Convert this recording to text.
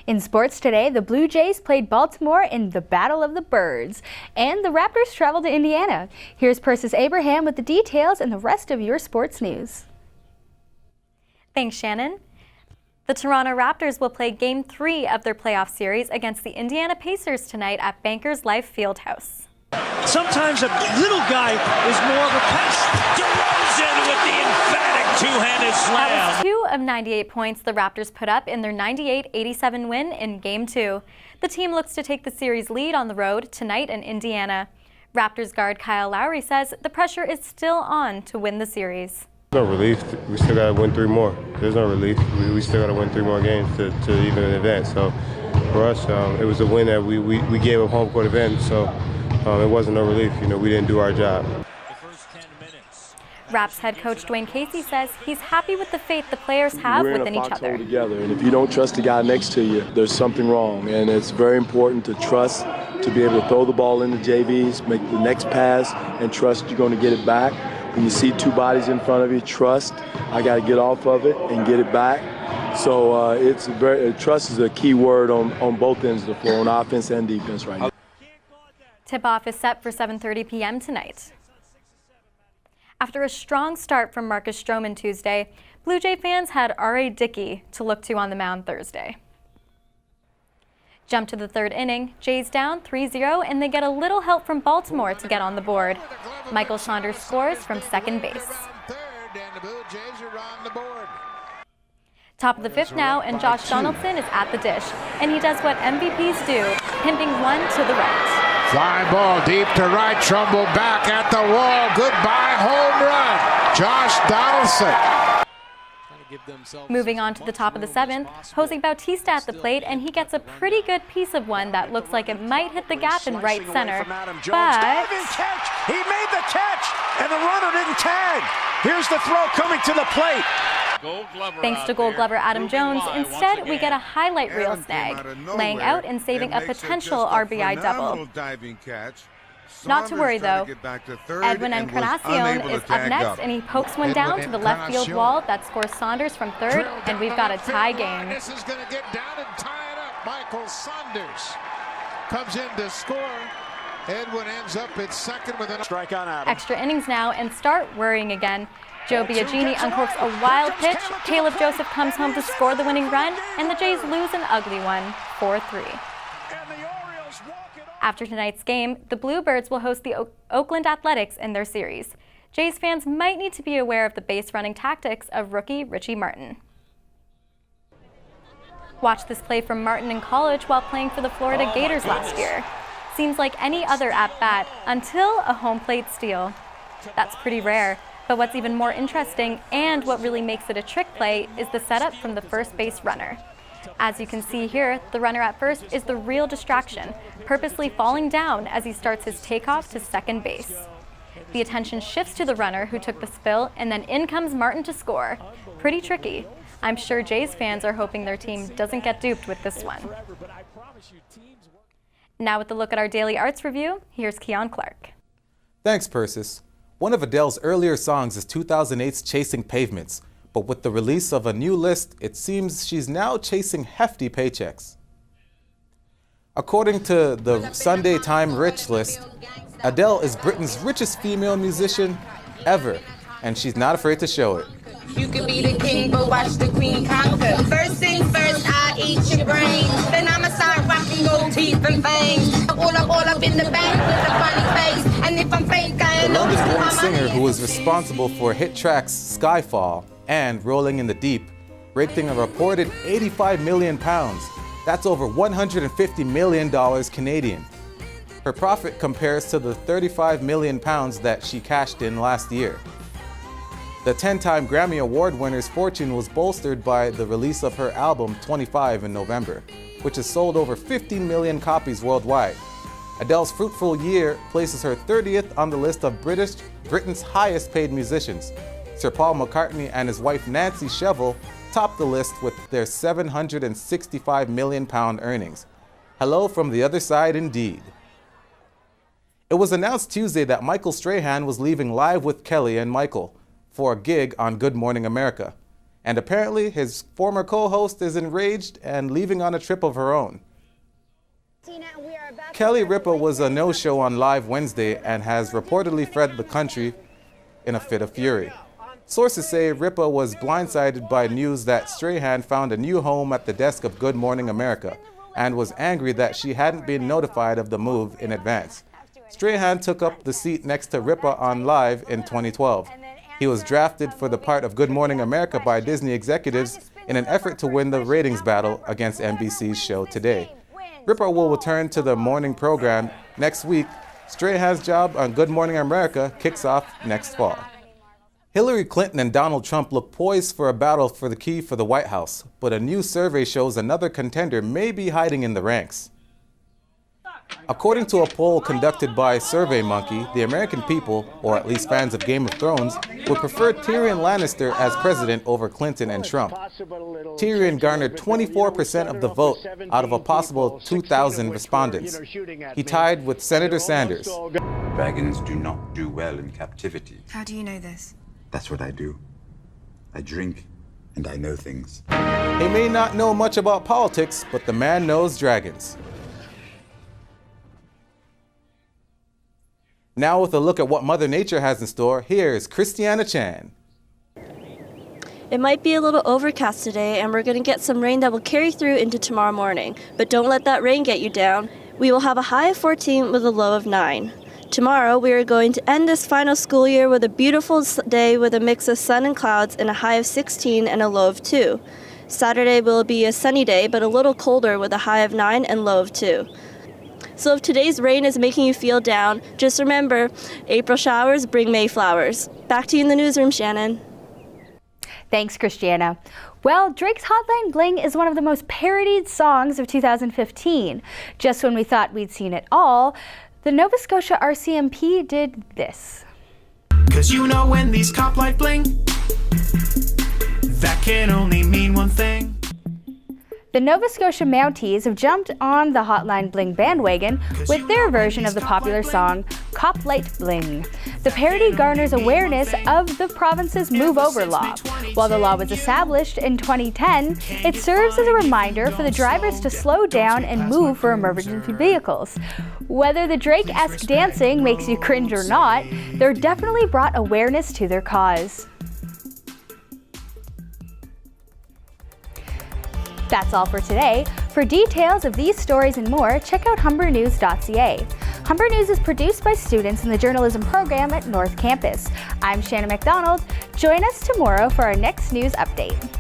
In sports today, the Blue Jays played Baltimore in the Battle of the Birds, and the Raptors traveled to Indiana. Here's Persis Abraham with the details and the rest of your sports news. Thanks, Shannon. The Toronto Raptors will play Game 3 of their playoff series against the Indiana Pacers tonight at Bankers Life Fieldhouse. Sometimes a little guy is more of a pest. DeRozan with the emphatic two-handed slam. That was 2 of 98 points the Raptors put up in their 98-87 win in Game 2. The team looks to take the series lead on the road tonight in Indiana. Raptors guard Kyle Lowry says the pressure is still on to win the series. No relief. We still got to win 3 more. There's no relief. We still got to win 3 more games to even advance. So for us, it was a win that we gave up home court advantage. So it wasn't no relief. You know, we didn't do our job. Raps head coach Dwayne Casey says he's happy with the faith the players have within each other. Together, and if you don't trust the guy next to you, there's something wrong. And it's very important to trust, to be able to throw the ball into JVs, make the next pass, and trust you're going to get it back. When you see 2 bodies in front of you, trust. I got to get off of it and get it back. So trust is a key word on both ends of the floor, on offense and defense right now. Tip-off is set for 7:30 p.m. tonight. After a strong start from Marcus Stroman Tuesday, Blue Jay fans had R.A. Dickey to look to on the mound Thursday. Jump to the 3rd inning, Jays down 3-0, and they get a little help from Baltimore to get on the board. Michael Saunders scores from second base. Top of the 5th now, and Josh Donaldson is at the dish, and he does what MVPs do, pimping one to the right. Fly ball deep to right, Trumbull back at the wall. Goodbye, home run. Josh Donaldson. Moving on to the top of the 7th, Jose Bautista at the plate, and he gets a pretty good piece of one that looks like it might hit the gap in right center. But he made the catch, and the runner didn't tag. Here's the throw coming to the plate. Thanks to Gold Glover Adam Jones, instead we get a highlight reel snag, laying out and saving a potential RBI double. Not to worry though, Edwin Encarnacion is up next, and he pokes one down to the left field wall that scores Saunders from 3rd, and we've got a tie game. This is going to get down and tie it up. Michael Saunders comes in to score. Edwin ends up at 2nd with a strike on Adam. Extra innings now and start worrying again. Joe Biagini uncorks a wild pitch, Caleb Joseph comes home to score the winning run, and the Jays lose an ugly one, 4-3. After tonight's game, the Bluebirds will host the Oakland Athletics in their series. Jays fans might need to be aware of the base running tactics of rookie Richie Martin. Watch this play from Martin in college while playing for the Florida Gators last year. Seems like any other at-bat until a home plate steal. That's pretty rare, but what's even more interesting and what really makes it a trick play is the setup from the first base runner. As you can see here, the runner at first is the real distraction, purposely falling down as he starts his takeoff to second base. The attention shifts to the runner who took the spill, and then in comes Martin to score. Pretty tricky. I'm sure Jays fans are hoping their team doesn't get duped with this one. Now with a look at our daily arts review, here's Keon Clark. Thanks, Persis. One of Adele's earlier songs is 2008's Chasing Pavements, but with the release of a new list, it seems she's now chasing hefty paychecks. According to the Sunday Times Rich list, Adele is Britain's richest female musician ever, and she's not afraid to show it. You could be the king, but watch the queen conquer. First things first, I eat your brain. Then I'ma start rocking gold teeth and fangs. All up in the bank with a funny face. And if I'm fake, I ain't The no London-born singer who was responsible for hit tracks Skyfall and Rolling in the Deep raked in a reported £85 million. That's over $150 million Canadian. Her profit compares to the £35 million that she cashed in last year. The 10-time Grammy Award winner's fortune was bolstered by the release of her album 25 in November, which has sold over 15 million copies worldwide. Adele's fruitful year places her 30th on the list of Britain's highest paid musicians. Sir Paul McCartney and his wife Nancy Shevell topped the list with their £765 million earnings. Hello from the other side indeed. It was announced Tuesday that Michael Strahan was leaving Live with Kelly and Michael for a gig on Good Morning America. And apparently his former co-host is enraged and leaving on a trip of her own. Kelly Ripa was a no-show on Live Wednesday and has reportedly fled the country in a fit of fury. Sources say Ripa was blindsided by news that Strahan found a new home at the desk of Good Morning America and was angry that she hadn't been notified of the move in advance. Strahan took up the seat next to Ripa on Live in 2012. He was drafted for the part of Good Morning America by Disney executives in an effort to win the ratings battle against NBC's show Today. Ripa will return to the morning program next week. Strahan's job on Good Morning America kicks off next fall. Hillary Clinton and Donald Trump look poised for a battle for the key for the White House, but a new survey shows another contender may be hiding in the ranks. According to a poll conducted by SurveyMonkey, the American people, or at least fans of Game of Thrones, would prefer Tyrion Lannister as president over Clinton and Trump. Tyrion garnered 24% of the vote out of a possible 2,000 respondents. He tied with Senator Sanders. Dragons do not do well in captivity. How do you know this? That's what I do. I drink and I know things. He may not know much about politics, but the man knows dragons. Now with a look at what Mother Nature has in store, here's Christiana Chan. It might be a little overcast today, and we're going to get some rain that will carry through into tomorrow morning. But don't let that rain get you down. We will have a high of 14 with a low of 9. Tomorrow, we are going to end this final school year with a beautiful day with a mix of sun and clouds and a high of 16 and a low of 2. Saturday will be a sunny day, but a little colder with a high of 9 and low of 2. So if today's rain is making you feel down, just remember, April showers bring May flowers. Back to you in the newsroom, Shannon. Thanks, Christiana. Well, Drake's Hotline Bling is one of the most parodied songs of 2015. Just when we thought we'd seen it all, the Nova Scotia RCMP did this. 'Cause you know when these cop light bling, that can only mean one thing. The Nova Scotia Mounties have jumped on the Hotline Bling bandwagon with their version of the popular song Cop Light Bling. The parody garners awareness of the province's Move Over law. While the law was established in 2010, it serves as a reminder for the drivers to slow down and move for emergency vehicles. Whether the Drake-esque dancing makes you cringe or not, they're definitely brought awareness to their cause. That's all for today. For details of these stories and more, check out humbernews.ca. Humber News is produced by students in the journalism program at North Campus. I'm Shannon McDonald. Join us tomorrow for our next news update.